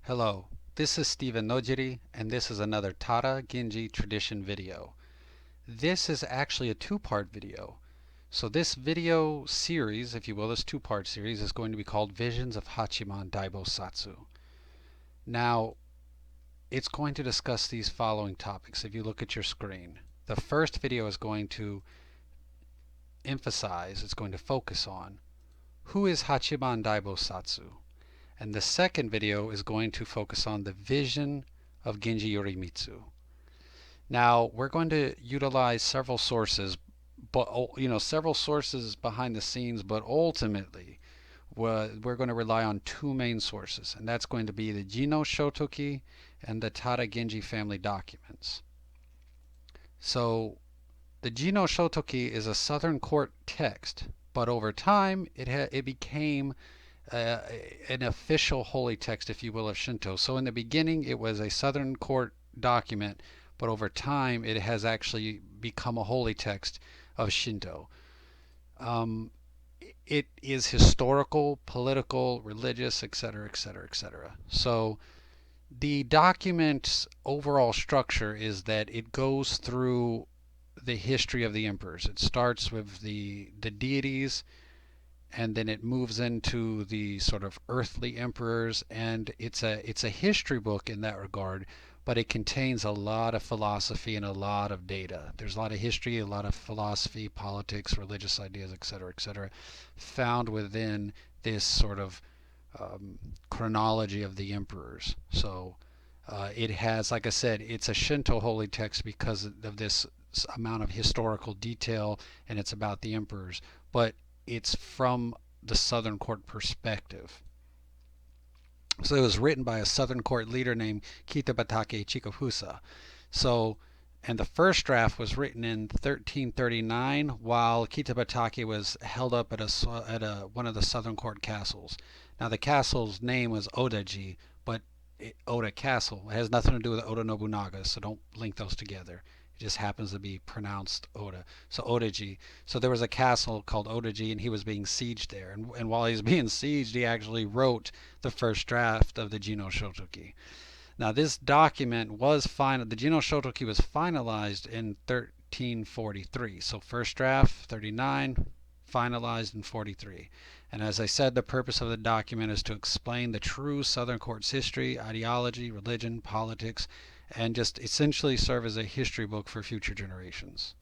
Hello, this is Stephen Nojiri, and this is another Tada Genji tradition video. This is actually a two-part video. So this video series, if you will, this two-part series is going to be called Visions of Hachiman Daibosatsu. Now, it's going to discuss these following topics if you look at your screen. The first video is going to emphasize, it's going to focus on who is Hachiman Daibosatsu. And the second video is going to focus on the vision of Genji Yorimitsu. Now, we're going to utilize several sources, but several sources behind the scenes, but ultimately we're going to rely on two main sources, and that's going to be the Jino Shotoki and the Tada Genji family documents. So, the Jino Shotoki is a Southern court text, but over time it became an official holy text, if you will, of Shinto. So in the beginning, it was a Southern court document, but over time, it has actually become a holy text of Shinto. It is historical, political, religious, etc., etc., etc. So the document's overall structure is that it goes through the history of the emperors. It starts with the deities, and then it moves into the sort of earthly emperors, and it's a history book in that regard, but it contains a lot of philosophy and a lot of data. There's a lot of history, a lot of philosophy, politics, religious ideas, etc., found within this sort of chronology of the emperors. So it has, like I said, it's a Shinto holy text because of this amount of historical detail, and it's about the emperors, but it's from the Southern court perspective. So it was written by a Southern court leader named Kitabatake Chikafusa. So, and the first draft was written in 1339 while Kitabatake was held up at one of the Southern court castles. Now the castle's name was Odaji, but Oda Castle. It has nothing to do with Oda Nobunaga, so don't link those together. It just happens to be pronounced Oda. So Odaji. So there was a castle called Odaji, and he was being sieged there. And while he was being sieged, he actually wrote the first draft of the Jino Shotoki. Now this document was the Jino Shotoki was finalized in 1343. So first draft, 39, finalized in 43. And as I said, the purpose of the document is to explain the true Southern court's history, ideology, religion, politics, and just essentially serve as a history book for future generations.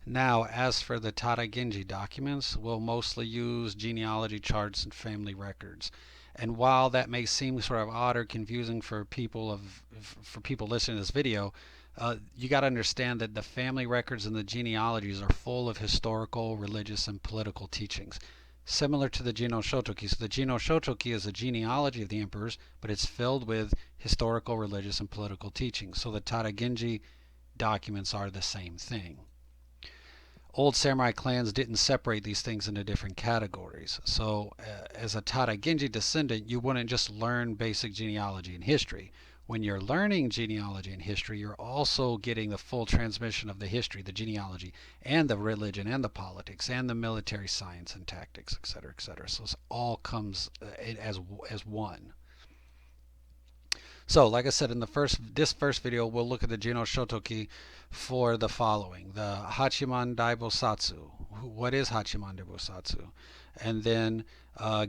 Now, as for the Tada Genji documents, we'll mostly use genealogy charts and family records. And while that may seem sort of odd or confusing for people listening to this video, you got to understand that the family records and the genealogies are full of historical, religious, and political teachings. Similar to the Jino Shotoki. So the Jino Shotoki is a genealogy of the emperors, but it's filled with historical, religious, and political teachings. So the Tada Genji documents are the same thing. Old samurai clans didn't separate these things into different categories. So as a Tada Genji descendant, you wouldn't just learn basic genealogy and history. When you're learning genealogy and history, you're also getting the full transmission of the history, the genealogy, and the religion, and the politics, and the military science and tactics, etc., etc. So this all comes as one. So, like I said, in this first video, we'll look at the Jino Shotoki for the following: the Hachiman Daibosatsu. What is Hachiman Daibosatsu? And then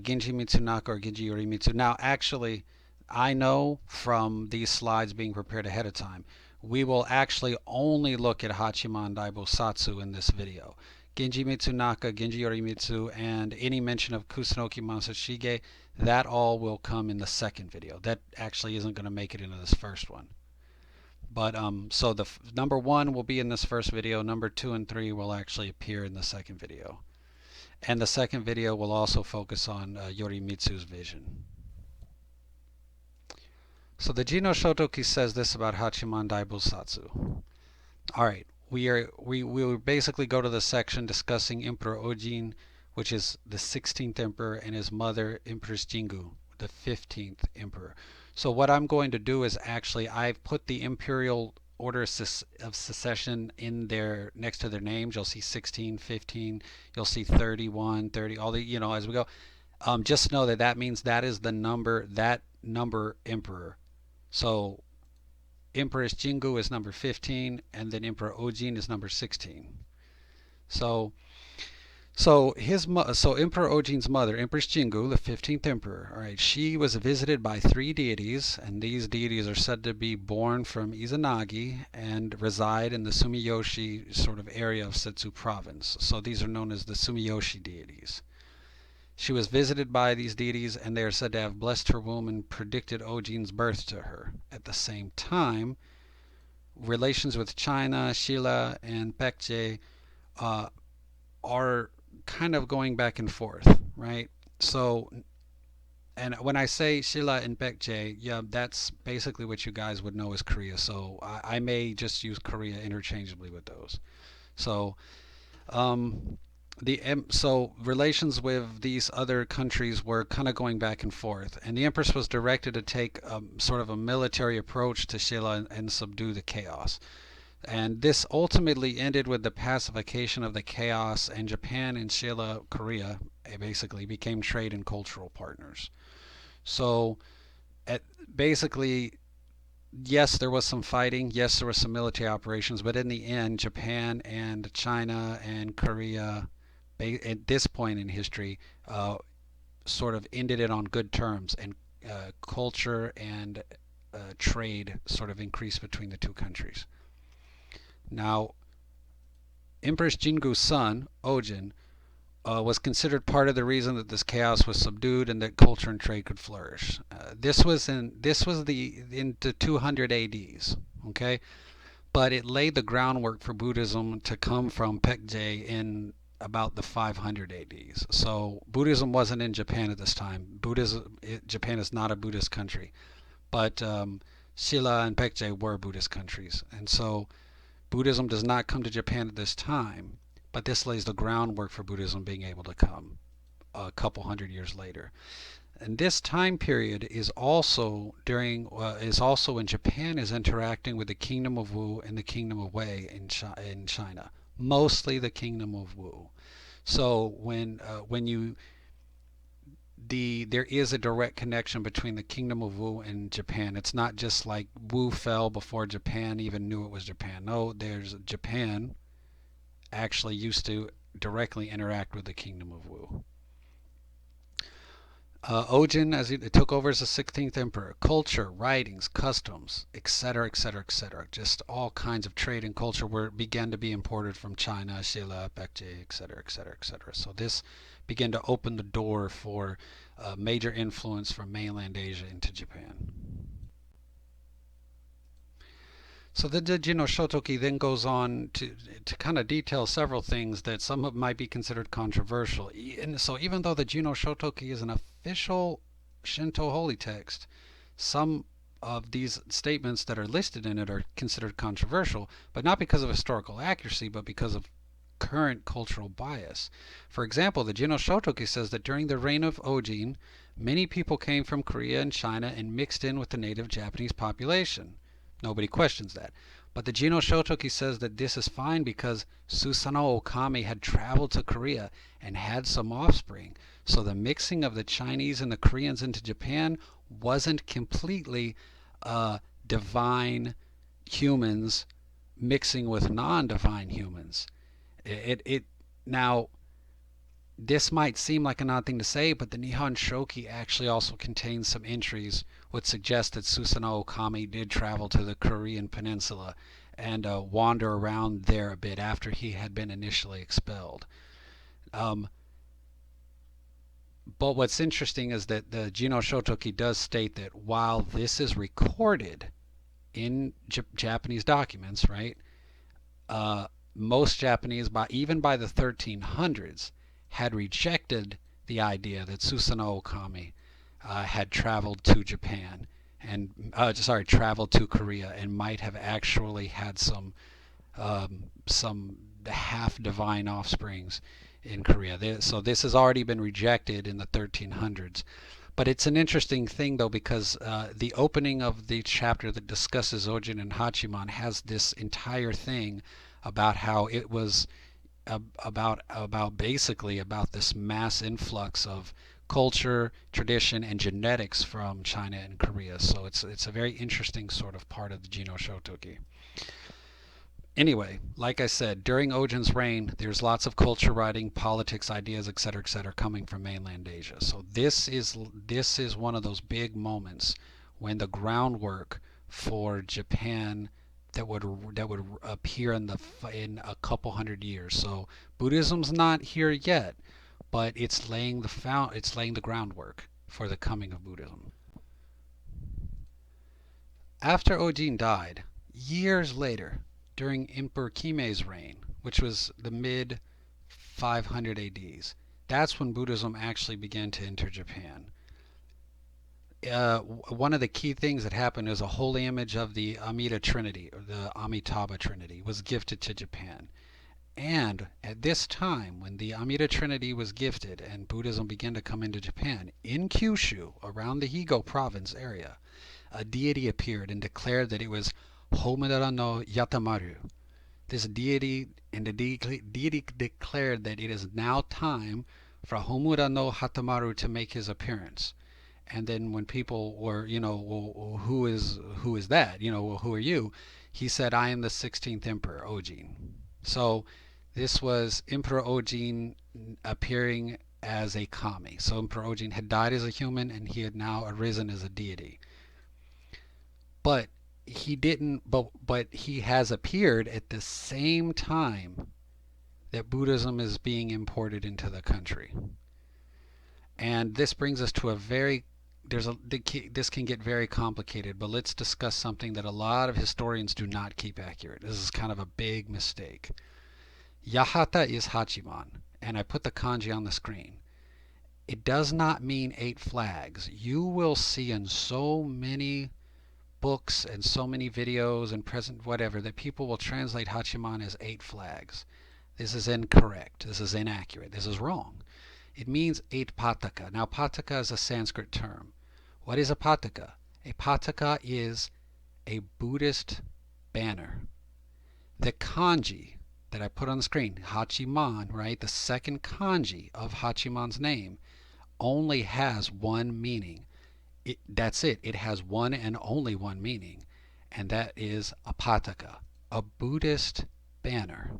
Genji Mitsunaka or Genji Yorimitsu. Now, actually, I know from these slides being prepared ahead of time, we will actually only look at Hachiman Daibosatsu in this video. Genji Mitsunaka, Genji Yorimitsu, and any mention of Kusunoki Masashige, that all will come in the second video. That actually isn't going to make it into this first one. But so the number 1 will be in this first video. Number 2 and 3 will actually appear in the second video. And the second video will also focus on Yorimitsu's vision. So the Jino Shotoki says this about Hachiman Daibosatsu. Alright, we will basically go to the section discussing Emperor Ojin, which is the 16th emperor, and his mother, Empress Jingu, the 15th emperor. So what I'm going to do is actually, I've put the imperial order of succession in there next to their names. You'll see 16, 15, you'll see 31, 30, all the, as we go. Just know that means that is the number, that number emperor. So Empress Jingu is number 15, and then Emperor Ojin is number 16. So so Emperor Ojin's mother, Empress Jingu, the 15th emperor, all right, she was visited by three deities, and these deities are said to be born from Izanagi and reside in the Sumiyoshi sort of area of Setsu province. So these are known as the Sumiyoshi deities. She was visited by these deities, and they are said to have blessed her womb and predicted Ojin's birth to her. At the same time, relations with China, Shilla, and Baekje uh, are kind of going back and forth, right? So, and when I say Shilla and Baekje, yeah, that's basically what you guys would know as Korea. So I may just use Korea interchangeably with those. So, um, so relations with these other countries were kind of going back and forth, and the empress was directed to take sort of a military approach to Shilla and subdue the chaos. And this ultimately ended with the pacification of the chaos, and Japan and Shilla, Korea, basically became trade and cultural partners. So, at, basically, yes, there was some fighting, yes, there was some military operations, but in the end, Japan and China and Korea, at this point in history, sort of ended it on good terms, and culture and trade sort of increased between the two countries. Now, Empress Jingu's son, Ojin, was considered part of the reason that this chaos was subdued and that culture and trade could flourish. This was the into 200 ADs, okay, but it laid the groundwork for Buddhism to come from Baekje in about the 500 ADs. So Buddhism wasn't in Japan at this time. Japan is not a Buddhist country, but Silla and Baekje were Buddhist countries, and so Buddhism does not come to Japan at this time, but this lays the groundwork for Buddhism being able to come a couple hundred years later. And this time period is also when Japan is interacting with the Kingdom of Wu and the Kingdom of Wei in China, mostly the Kingdom of Wu. So when you there is a direct connection between the Kingdom of Wu and Japan. It's not just like Wu fell before Japan even knew it was Japan. No, there's Japan actually used to directly interact with the Kingdom of Wu. Ojin, as he took over as the 16th emperor, culture, writings, customs, etc., etc., etc., just all kinds of trade and culture began to be imported from China, Shilla, Baekje, etc., etc., etc. So this began to open the door for major influence from mainland Asia into Japan. So the Jino Shotoki then goes on to kind of detail several things that some of might be considered controversial. And so even though the Jino Shotoki is an official Shinto holy text, some of these statements that are listed in it are considered controversial, but not because of historical accuracy, but because of current cultural bias. For example, the Jino Shotoki says that during the reign of Ojin, many people came from Korea and China and mixed in with the native Japanese population. Nobody questions that. But the Jino Shotoki says that this is fine because Susanoo Okami had traveled to Korea and had some offspring. So the mixing of the Chinese and the Koreans into Japan wasn't completely divine humans mixing with non-divine humans. Now, this might seem like an odd thing to say, but the Nihon Shoki actually also contains some entries which suggest that Susanoo Okami did travel to the Korean peninsula and wander around there a bit after he had been initially expelled. But what's interesting is that the Jino Shotoki does state that while this is recorded in Japanese documents, right, most Japanese, even by the 1300s, had rejected the idea that Susanoo Okami had traveled to Japan and traveled to Korea and might have actually had some half divine offsprings in Korea. So this has already been rejected in the 1300s. But it's an interesting thing, though, because the opening of the chapter that discusses Ojin and Hachiman has this entire thing about how it was about basically about this mass influx of culture, tradition, and genetics from China and Korea. So it's a very interesting sort of part of the Jino Shotogi. Anyway, like I said, during Ojin's reign, there's lots of culture writing, politics, ideas, etc., coming from mainland Asia. So this is one of those big moments when the groundwork for Japan that would appear in a couple hundred years. So Buddhism's not here yet, but it's laying the groundwork for the coming of Buddhism. After Ojin died, years later, during Emperor Kime's reign, which was the mid 500 ADs, that's when Buddhism actually began to enter Japan. One of the key things that happened is a holy image of the Amida Trinity, or the Amitabha Trinity, was gifted to Japan. And at this time, when the Amida Trinity was gifted and Buddhism began to come into Japan, in Kyushu, around the Higo province area, a deity appeared and declared that it was Homudara no Yatamaru. This deity and the deity declared that it is now time for Homura no Hatamaru to make his appearance. And then when people were, well, who is that? Well, who are you? He said, I am the 16th Emperor Ojin. So this was Emperor Ojin appearing as a kami. So Emperor Ojin had died as a human and he had now arisen as a deity. But he didn't but he has appeared at the same time that Buddhism is being imported into the country. And this brings us to a very this can get very complicated, but let's discuss something that a lot of historians do not keep accurate. This is kind of a big mistake. Yahata is Hachiman, and I put the kanji on the screen. It does not mean 8 flags. You will see in so many books and so many videos and present whatever that people will translate Hachiman as 8 flags. This is incorrect. This is inaccurate. This is wrong. It means 8 pataka. Now, pataka is a Sanskrit term. What is a pataka? A pataka is a Buddhist banner. The kanji that I put on the screen, Hachiman, right? The second kanji of Hachiman's name only has one meaning. That's it. It has one and only one meaning, and that is a pataka, a Buddhist banner.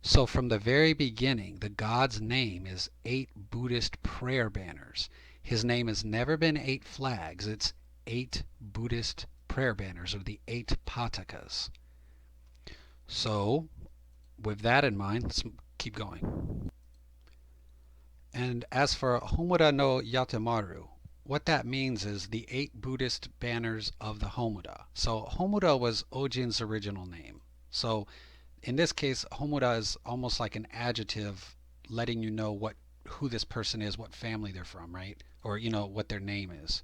So from the very beginning, the God's name is 8 Buddhist prayer banners. His name has never been 8 flags. It's 8 Buddhist prayer banners, or the 8 patakas. So with that in mind, let's keep going. And as for Homura no Yatamaru, what that means is the 8 Buddhist banners of the Homura. So Homura was Ojin's original name. So in this case, Homura is almost like an adjective letting you know who this person is, what family they're from, right? Or, what their name is.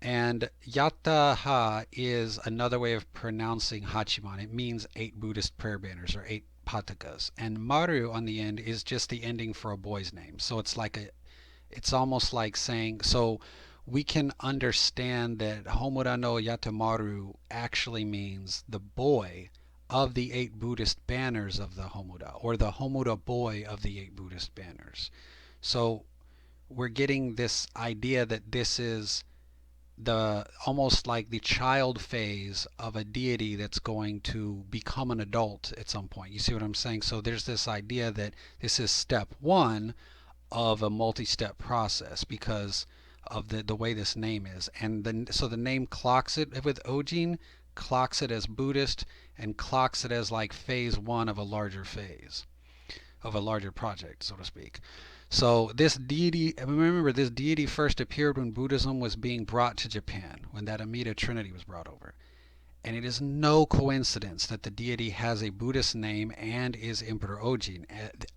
And Yataha is another way of pronouncing Hachiman. It means 8 Buddhist prayer banners, or 8 patakas. And Maru on the end is just the ending for a boy's name. So it's almost like saying, so we can understand that Homura no Yatamaru actually means the boy of the 8 Buddhist banners of the Homura, or the Homura boy of the 8 Buddhist banners. So we're getting this idea that this is almost like the child phase of a deity that's going to become an adult at some point. You see what I'm saying? So there's this idea that this is step 1 of a multi-step process because of the way this name is. And then so the name clocks it with Ojin, clocks it as Buddhist, and clocks it as like phase 1 of a larger phase, of a larger project, so to speak. So this deity, remember, this deity first appeared when Buddhism was being brought to Japan, when that Amida Trinity was brought over. And it is no coincidence that the deity has a Buddhist name and is Emperor Ojin.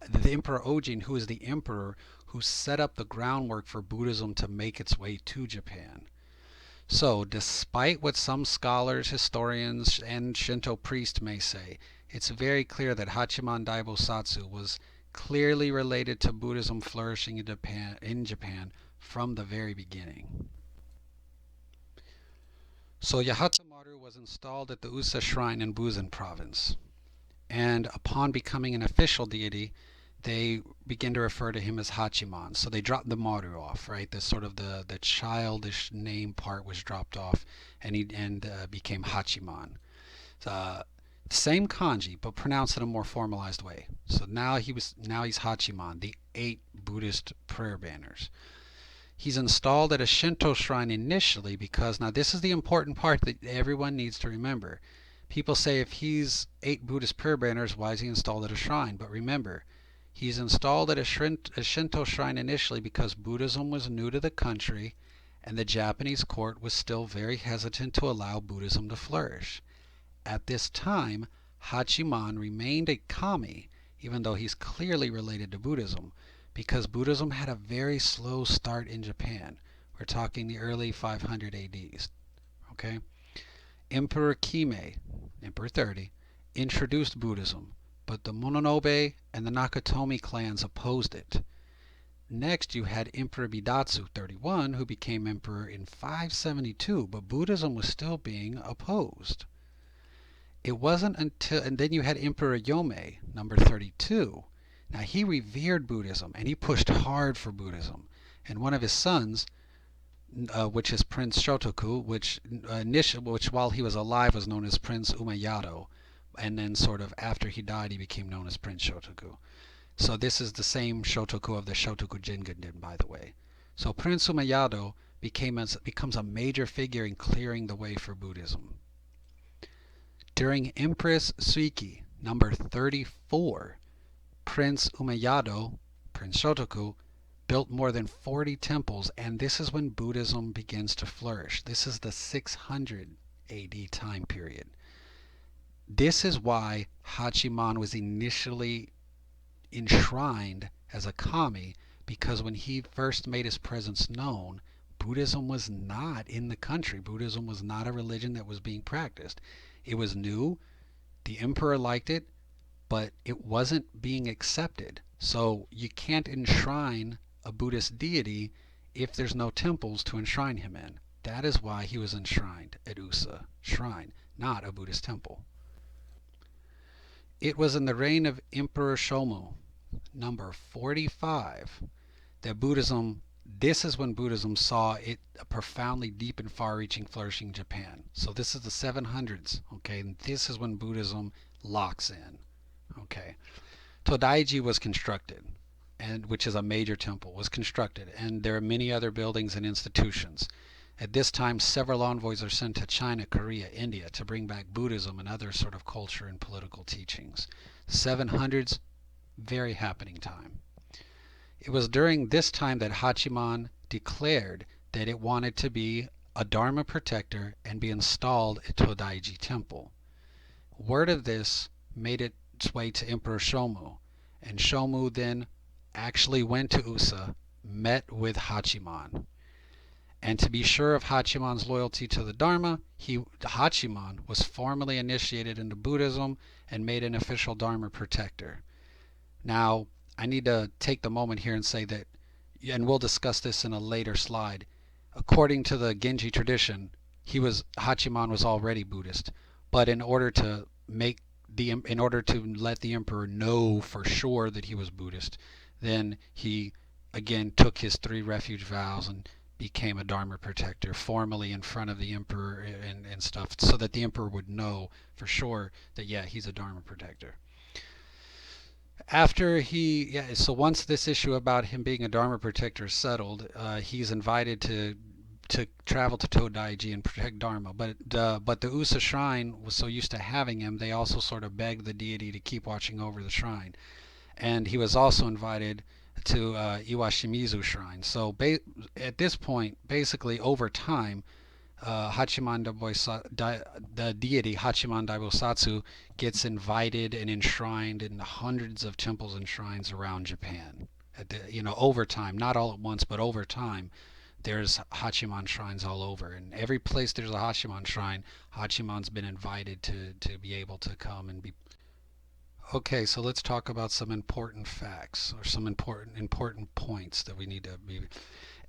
The Emperor Ojin, who is the emperor who set up the groundwork for Buddhism to make its way to Japan. So, despite what some scholars, historians, and Shinto priests may say, it's very clear that Hachiman Daibosatsu was clearly related to Buddhism flourishing in Japan from the very beginning. So Yahatamaru was installed at the Usa Shrine in Busan province, and upon becoming an official deity, they begin to refer to him as Hachiman. So they dropped the Maru off, right? The sort of the childish name part was dropped off, and he became Hachiman. Uh, Same kanji, but pronounced in a more formalized way. So now he's Hachiman, the 8 Buddhist prayer banners. He's installed at a Shinto shrine initially because now this is the important part that everyone needs to remember. People say if he's 8 Buddhist prayer banners, why is he installed at a shrine? But remember, he's installed at a Shinto shrine initially because Buddhism was new to the country and the Japanese court was still very hesitant to allow Buddhism to flourish. At this time, Hachiman remained a kami, even though he's clearly related to Buddhism, because Buddhism had a very slow start in Japan. We're talking the early 500 ADs. Okay? Emperor Kime, Emperor 30, introduced Buddhism, but the Mononobe and the Nakatomi clans opposed it. Next, you had Emperor Bidatsu 31, who became emperor in 572, but Buddhism was still being opposed. It wasn't until, and then you had Emperor Yomei, number 32. Now he revered Buddhism and he pushed hard for Buddhism. And one of his sons, which is Prince Shotoku, which while he was alive was known as Prince Umayado, and then sort of after he died he became known as Prince Shotoku. So this is the same Shotoku of the Shotoku Jingunden, by the way. So Prince Umayado becomes a major figure in clearing the way for Buddhism. During Empress Suiki, number 34, Prince Umayado, Prince Shotoku, built more than 40 temples, and this is when Buddhism begins to flourish. This is the 600 AD time period. This is why Hachiman was initially enshrined as a kami, because when he first made his presence known, Buddhism was not in the country. Buddhism was not a religion that was being practiced. It was new. The emperor liked it, but it wasn't being accepted. So you can't enshrine a Buddhist deity if there's no temples to enshrine him in. That is why he was enshrined at Usa Shrine, not a Buddhist temple. It was in the reign of Emperor Shomu, number 45, that this is when Buddhism saw it a profoundly deep and far-reaching flourishing in Japan. So this is the 700s, okay, and this is when Buddhism locks in, okay. Todaiji was constructed, and which is a major temple, was constructed, and there are many other buildings and institutions. At this time, several envoys are sent to China, Korea, India to bring back Buddhism and other sort of culture and political teachings. 700s, very happening time. It was during this time that Hachiman declared that it wanted to be a Dharma protector and be installed at Todaiji Temple. Word of this made its way to Emperor Shomu, and Shomu then actually went to Usa, met with Hachiman. And to be sure of Hachiman's loyalty to the Dharma, Hachiman was formally initiated into Buddhism and made an official Dharma protector. Now, I need to take the moment here and say that, and we'll discuss this in a later slide, according to the Genji tradition, Hachiman was already Buddhist, but in order to let the emperor know for sure that he was Buddhist, then he again took his 3 refuge vows and became a Dharma protector formally in front of the emperor and stuff, so that the emperor would know for sure that, yeah, he's a Dharma protector. So once this issue about him being a Dharma protector is settled, he's invited to travel to Todaiji and protect Dharma. But the Usa Shrine was so used to having him, they also sort of begged the deity to keep watching over the shrine. And he was also invited to Iwashimizu Shrine. So at this point, basically over time, the deity Hachiman Daibosatsu gets invited and enshrined in hundreds of temples and shrines around Japan. Over time, not all at once, but over time, there's Hachiman shrines all over. And every place there's a Hachiman shrine, Hachiman's been invited to be able to come and be. Okay, so let's talk about some important facts or some important points that we need to be.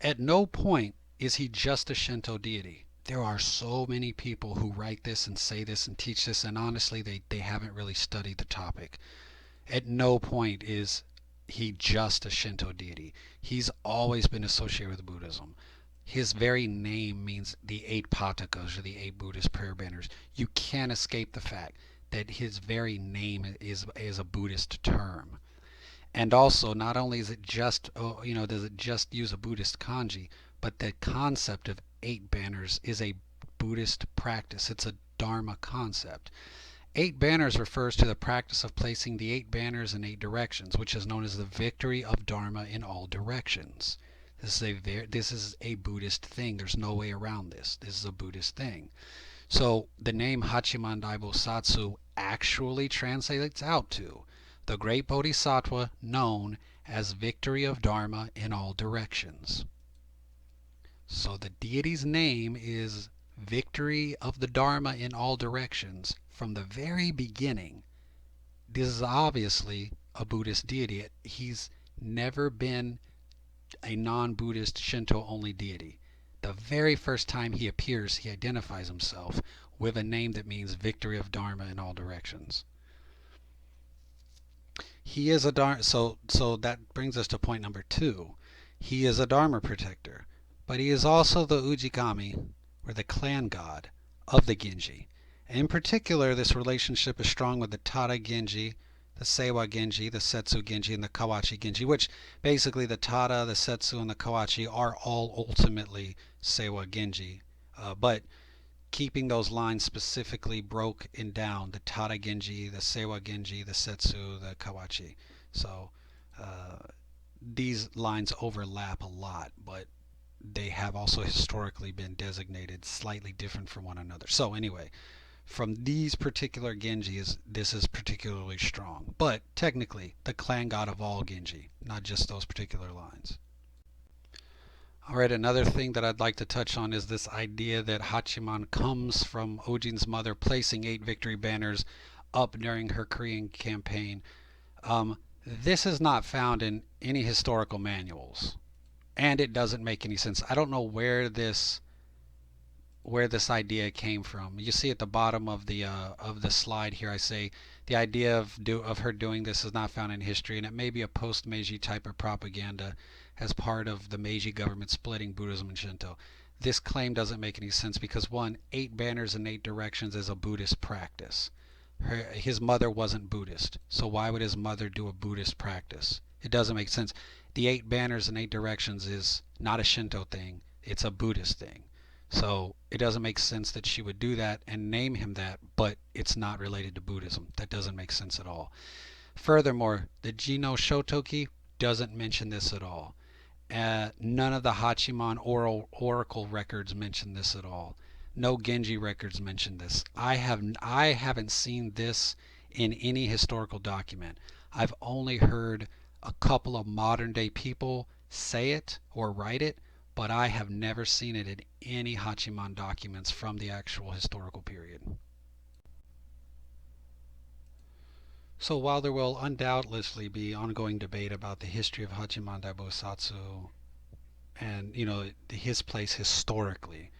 At no point is he just a Shinto deity. There are so many people who write this and say this and teach this, and honestly, they haven't really studied the topic. At no point is he just a Shinto deity. He's always been associated with Buddhism. His very name means the 8 patakas, or the 8 Buddhist prayer banners. You can't escape the fact that his very name is a Buddhist term. And also, not only is it just, does it just use a Buddhist kanji, but the concept of 8 banners is a Buddhist practice. It's a Dharma concept. 8 banners refers to the practice of placing the 8 banners in 8 directions, which is known as the victory of Dharma in all directions. This is a Buddhist thing. There's no way around this. This is a Buddhist thing. So the name Hachiman Daibosatsu actually translates out to the great bodhisattva known as victory of Dharma in all directions. So the deity's name is victory of the Dharma in all directions from the very beginning. This is obviously a Buddhist deity. He's never been a non-Buddhist Shinto only deity. The very first time he appears, he identifies himself with a name that means victory of Dharma in all directions. He is a Dharma, so that brings us to point number 2. He is a Dharma protector, but he is also the Ujigami, or the clan god, of the Genji. In particular, this relationship is strong with the Tada Genji, the Seiwa Genji, the Setsu Genji, and the Kawachi Genji, which basically the Tada, the Setsu, and the Kawachi are all ultimately Seiwa Genji. But keeping those lines specifically broken down, the Tada Genji, the Seiwa Genji, the Setsu, the Kawachi. So these lines overlap a lot, but they have also historically been designated slightly different from one another. So anyway, from these particular Genjis, this is particularly strong. But technically, the clan god of all Genji, not just those particular lines. Alright, another thing that I'd like to touch on is this idea that Hachiman comes from Ojin's mother placing 8 victory banners up during her Korean campaign. This is not found in any historical manuals, and it doesn't make any sense. I don't know where this idea came from. You see at the bottom of the slide here, I say the idea of her doing this is not found in history, and it may be a post-Meiji type of propaganda as part of the Meiji government splitting Buddhism and Shinto. This claim doesn't make any sense because, one, 8 banners in 8 directions is a Buddhist practice. His mother wasn't Buddhist, so why would his mother do a Buddhist practice? It doesn't make sense. The 8 banners in 8 directions is not a Shinto thing, it's a Buddhist thing. So it doesn't make sense that she would do that and name him that, but it's not related to Buddhism. That doesn't make sense at all. Furthermore, the Jino Shotoki doesn't mention this at all. None of the Hachiman oracle records mention this at all. No Genji records mention this. I haven't seen this in any historical document. I've only heard a couple of modern day people say it or write it, but I have never seen it in any Hachiman documents from the actual historical period. So while there will undoubtedly be ongoing debate about the history of Hachiman Daibosatsu and his place historically,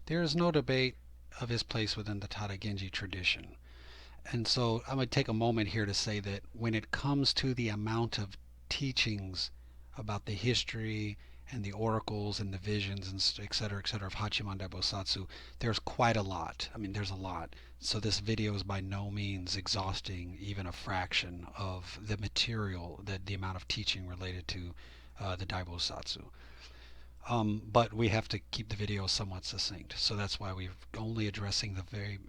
there is no debate of his place within the Tada Genji tradition. And so I'm going to take a moment here to say that when it comes to the amount of teachings about the history and the oracles and the visions and et cetera, of Hachiman Daibosatsu, there's quite a lot. I mean, there's a lot. So this video is by no means exhausting even a fraction of the material, the amount of teaching related to the Daibosatsu. But we have to keep the video somewhat succinct. So that's why we're only addressing the very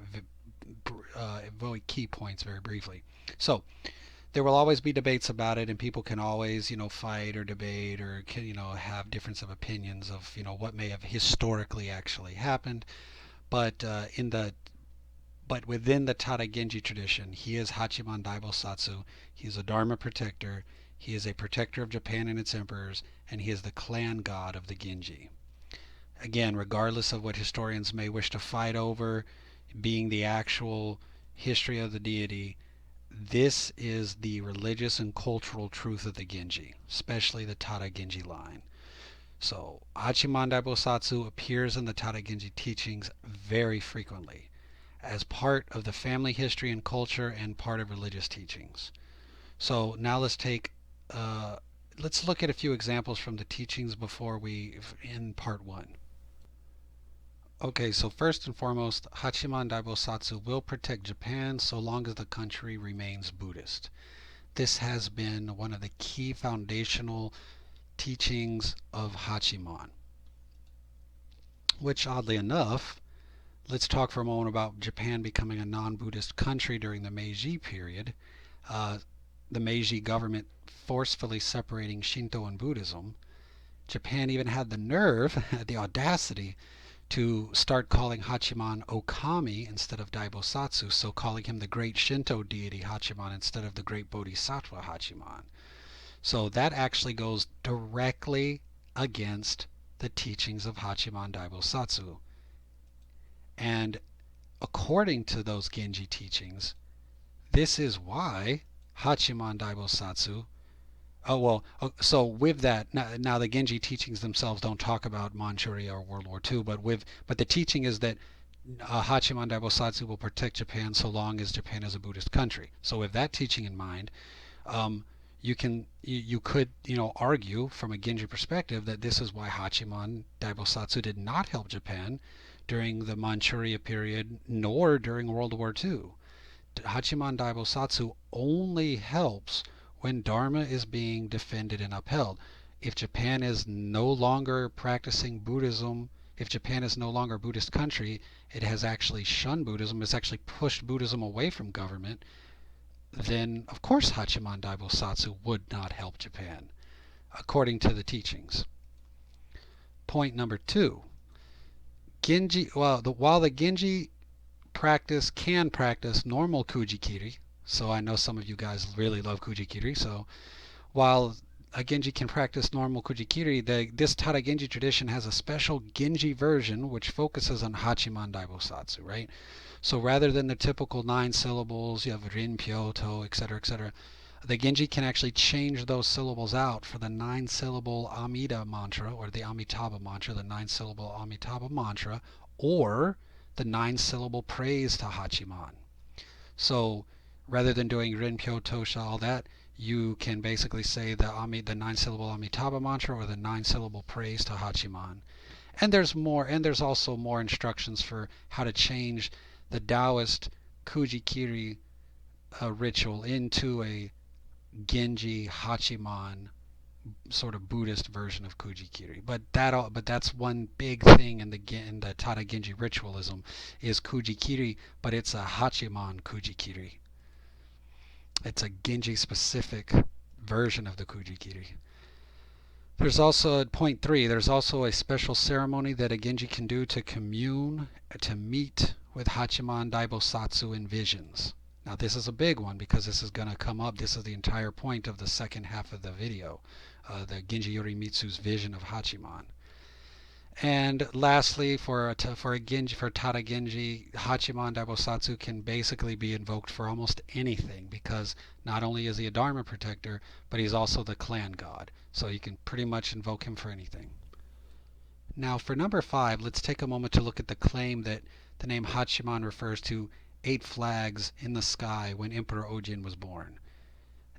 key points very briefly. So there will always be debates about it, and people can always, fight or debate or, have difference of opinions of, what may have historically actually happened. But within the Tada Genji tradition, he is Hachiman Daibosatsu. He is a Dharma protector. He is a protector of Japan and its emperors, and he is the clan god of the Genji. Again, regardless of what historians may wish to fight over, being the actual history of the deity, this is the religious and cultural truth of the Genji, especially the Tada Genji line. So Hachiman Daibosatsu appears in the Tada Genji teachings very frequently as part of the family history and culture and part of religious teachings. So now let's take uh, let's look at a few examples from the teachings before we in part one. Okay, so first and foremost, Hachiman Daibosatsu will protect Japan so long as the country remains Buddhist. This has been one of the key foundational teachings of Hachiman, which oddly enough, let's talk for a moment about Japan becoming a non-Buddhist country during the Meiji period. Uh, the Meiji government forcefully separating Shinto and Buddhism. Japan even had the nerve, the audacity, to start calling Hachiman Okami instead of Daibosatsu, so calling him the great Shinto deity Hachiman instead of the great Bodhisattva Hachiman. So that actually goes directly against the teachings of Hachiman Daibosatsu. And according to those Genji teachings, this is why Hachiman Daibosatsu. Oh well, so with that, now the Genji teachings themselves don't talk about Manchuria or World War II, but the teaching is that Hachiman Daibosatsu will protect Japan so long as Japan is a Buddhist country. So with that teaching in mind, um, you could argue from a Genji perspective that this is why Hachiman Daibosatsu did not help Japan during the Manchuria period nor during World War II. Hachiman Daibosatsu only helps when Dharma is being defended and upheld. If Japan is no longer practicing Buddhism, if Japan is no longer a Buddhist country, it has actually shunned Buddhism, it's actually pushed Buddhism away from government, then of course Hachiman Daibosatsu would not help Japan, according to the teachings. Point number two. While the Genji can practice normal kujikiri. So I know some of you guys really love kujikiri. So while a Genji can practice normal kujikiri, this Tada Genji tradition has a special Genji version which focuses on Hachiman Daibosatsu, right? So rather than the typical 9 syllables, you have Rin, Pyo, To, etc., etc., the Genji can actually change those syllables out for the 9-syllable Amida mantra, or the Amitabha mantra, the 9-syllable Amitabha mantra, or the 9-syllable praise to Hachiman. So rather than doing Rin, Pyo, Tosha, all that, you can basically say the 9-syllable Amitabha mantra or the 9-syllable praise to Hachiman. And there's also more instructions for how to change the Taoist Kujikiri ritual into a Genji Hachiman sort of Buddhist version of Kujikiri. But that's one big thing in the Tada Genji ritualism is Kujikiri, but it's a Hachiman Kujikiri. It's a Genji specific version of the Kujikiri. There's also at point 3. There's also a special ceremony that a Genji can do to commune, to meet with Hachiman Daibosatsu in visions. Now this is a big one because this is going to come up. This is the entire point of the second half of the video, the Genji Yorimitsu's vision of Hachiman. And lastly, for Tada Genji, Hachiman Daibosatsu can basically be invoked for almost anything because not only is he a Dharma protector, but he's also the clan god. So you can pretty much invoke him for anything. Now for number 5, let's take a moment to look at the claim that the name Hachiman refers to 8 flags in the sky when Emperor Ojin was born.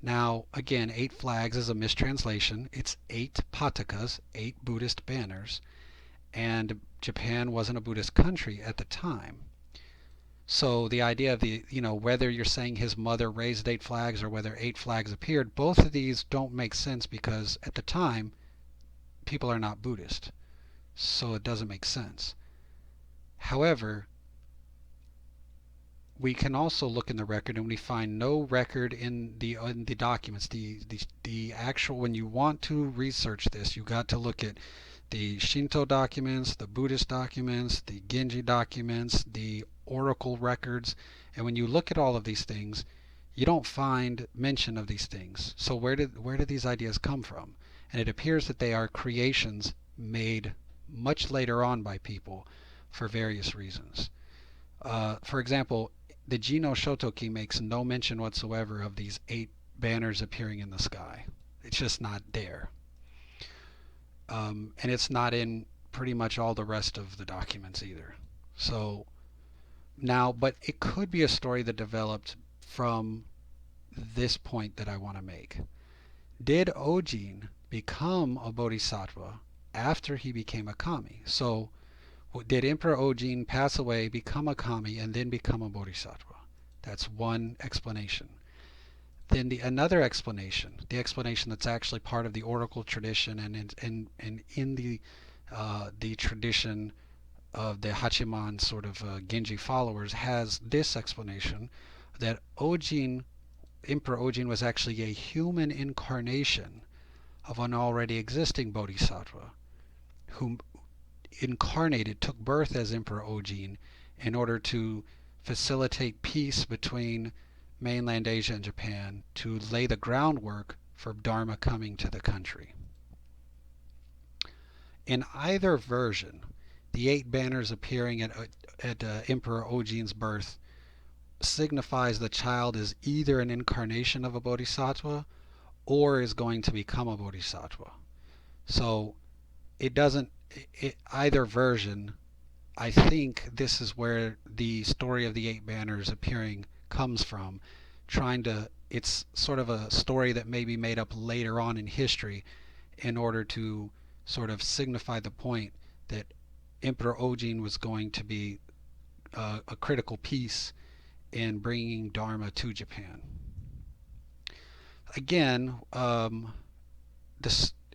Now, again, 8 flags is a mistranslation. It's 8 patakas, 8 Buddhist banners, and Japan wasn't a Buddhist country at the time. So the idea of whether you're saying his mother raised 8 flags or whether 8 flags appeared, both of these don't make sense because at the time, people are not Buddhist. So it doesn't make sense. However, we can also look in the record and we find no record in the documents. The actual, when you want to research this, you got to look at the Shinto documents, the Buddhist documents, the Genji documents, the oracle records, and when you look at all of these things, you don't find mention of these things. So where did these ideas come from? And it appears that they are creations made much later on by people for various reasons. For example, the Jino Shotoki makes no mention whatsoever of these 8 banners appearing in the sky. It's just not there. And it's not in pretty much all the rest of the documents either. So now, but it could be a story that developed from this point that I want to make. did Ojin become a bodhisattva after he became a kami? So did Emperor Ojin pass away, become a kami, and then become a bodhisattva? That's one explanation. Then another explanation, the explanation that's actually part of the oracle tradition and in the tradition of the Hachiman sort of Genji followers, has this explanation that Emperor Ojin was actually a human incarnation of an already existing bodhisattva who incarnated, took birth as Emperor Ojin in order to facilitate peace between mainland Asia and Japan, to lay the groundwork for Dharma coming to the country. In either version, the 8 banners appearing at Emperor Ojin's birth signifies the child is either an incarnation of a bodhisattva or is going to become a bodhisattva. So it doesn't, either version, I think this is where the story of the 8 banners appearing comes from. It's sort of a story that may be made up later on in history in order to sort of signify the point that Emperor Ojin was going to be a critical piece in bringing Dharma to Japan. Again,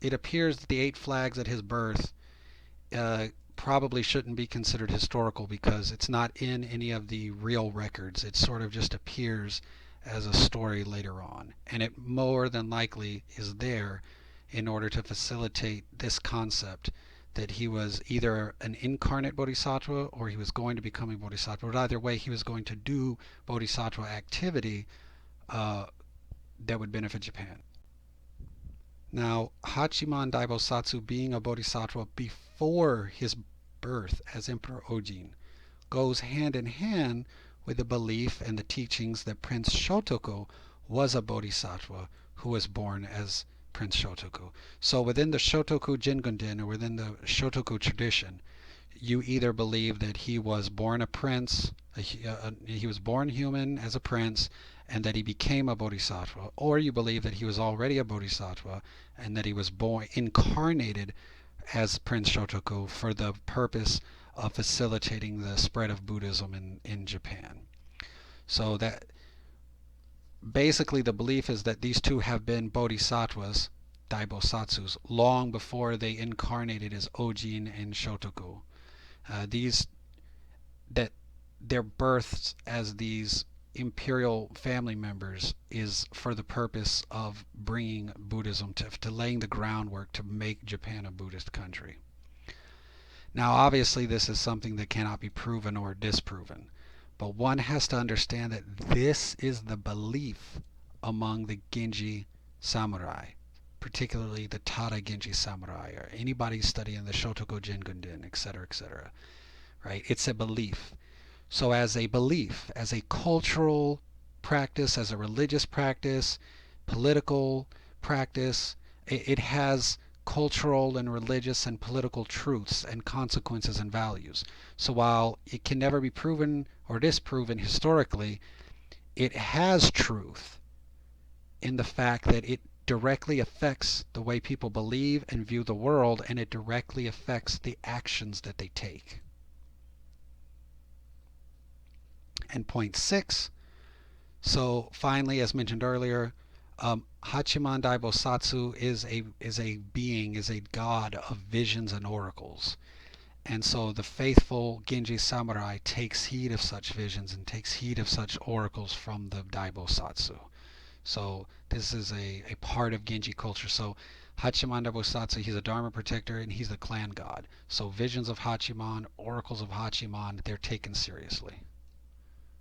it appears that the 8 flags at his birth probably shouldn't be considered historical because it's not in any of the real records. It sort of just appears as a story later on, and it more than likely is there in order to facilitate this concept that he was either an incarnate bodhisattva or he was going to become a bodhisattva, but either way he was going to do bodhisattva activity that would benefit Japan. Now, Hachiman Daibosatsu being a bodhisattva before his birth as Emperor Ojin goes hand in hand with the belief and the teachings that Prince Shotoku was a bodhisattva who was born as Prince Shotoku. So within the Shotoku Jingunden, or within the Shotoku tradition, you either believe that he was born a prince, he was born human as a prince, and that he became a bodhisattva, or you believe that he was already a bodhisattva and that he was born incarnated as Prince Shotoku for the purpose of facilitating the spread of Buddhism in Japan. So that basically the belief is that these two have been bodhisattvas, Daibosatsus, long before they incarnated as Ojin and Shotoku. That their births as these imperial family members is for the purpose of bringing Buddhism to laying the groundwork to make Japan a Buddhist country. Now obviously this is something that cannot be proven or disproven, but one has to understand that this is the belief among the Genji samurai, particularly the Tada Genji samurai, or anybody studying the Shotoku Jingunden, etc., etc. Right? It's a belief. So as a belief, as a cultural practice, as a religious practice, political practice, it has cultural and religious and political truths and consequences and values. So while it can never be proven or disproven historically, it has truth in the fact that it directly affects the way people believe and view the world, and it directly affects the actions that they take. And point 6, so finally, as mentioned earlier, Hachiman Daibosatsu is a being, is a god of visions and oracles. And so the faithful Genji samurai takes heed of such visions and takes heed of such oracles from the Daibosatsu. So this is a part of Genji culture. So Hachiman Daibosatsu, he's a Dharma protector and he's the clan god. So visions of Hachiman, oracles of Hachiman, they're taken seriously.